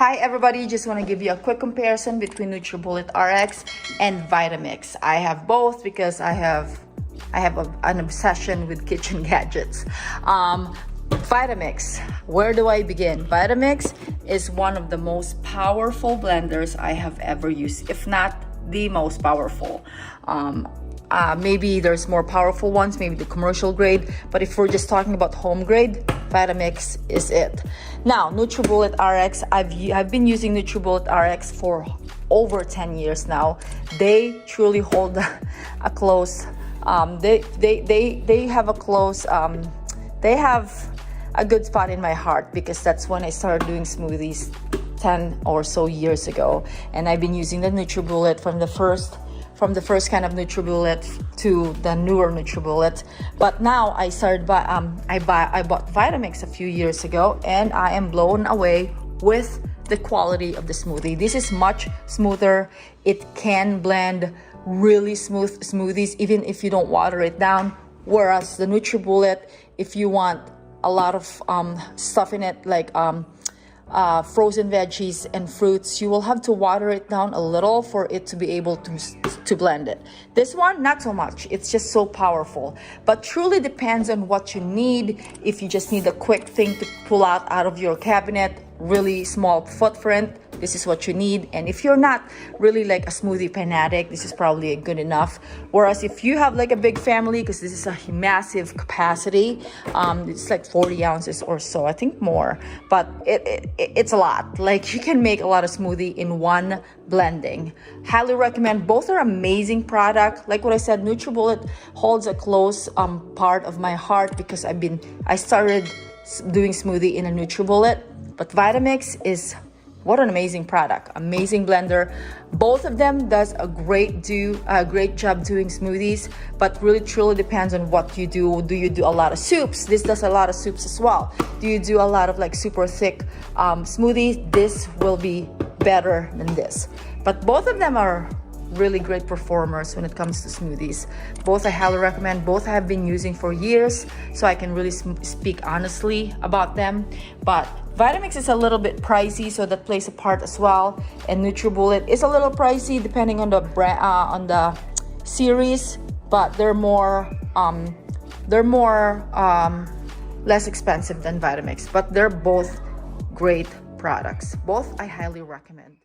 Hi everybody, just want to give you a quick comparison between Nutribullet RX and Vitamix. I have both because I have an obsession with kitchen gadgets. Vitamix, where do I begin? Vitamix is one of the most powerful blenders I have ever used, if not the most powerful. Maybe there's more powerful ones, maybe the commercial grade, but if we're just talking about home grade, Vitamix is it. Now, Nutribullet RX, I've been using Nutribullet RX for over 10 years now. They truly hold a close, they have a good spot in my heart because that's when I started doing smoothies 10 or so years ago. And I've been using the Nutribullet from the first kind of Nutribullet to the newer Nutribullet. But now I bought Vitamix a few years ago, and I am blown away with the quality of the smoothie. This is much smoother. It can blend really smooth smoothies even if you don't water it down. Whereas the Nutribullet, if you want a lot of stuff in it, like frozen veggies and fruits, you will have to water it down a little for it to be able to blend it. This one, not so much. It's just so powerful, but truly depends on what you need. If you just need a quick thing to pull out of your cabinet, really small footprint, this is what you need. And if you're not really like a smoothie fanatic, this is probably good enough. Whereas if you have like a big family, because this is a massive capacity, it's like 40 ounces or so, I think more, but it's a lot. Like you can make a lot of smoothie in one blending. Highly recommend. Both are amazing product. Like what I said, Nutribullet holds a close part of my heart because I started doing smoothie in a Nutribullet, but Vitamix is what an amazing product, amazing blender. Both of them does a great job doing smoothies, but really truly depends on what you do. Do you do a lot of soups? This does a lot of soups as well. Do you do a lot of like super thick smoothies? This will be better than this. But both of them are really great performers when it comes to smoothies. Both I highly recommend. Both I have been using for years, so I can really speak honestly about them. But Vitamix is a little bit pricey, so that plays a part as well. And Nutribullet is a little pricey depending on the brand, on the series, but they're more less expensive than Vitamix. But they're both great products. Both I highly recommend.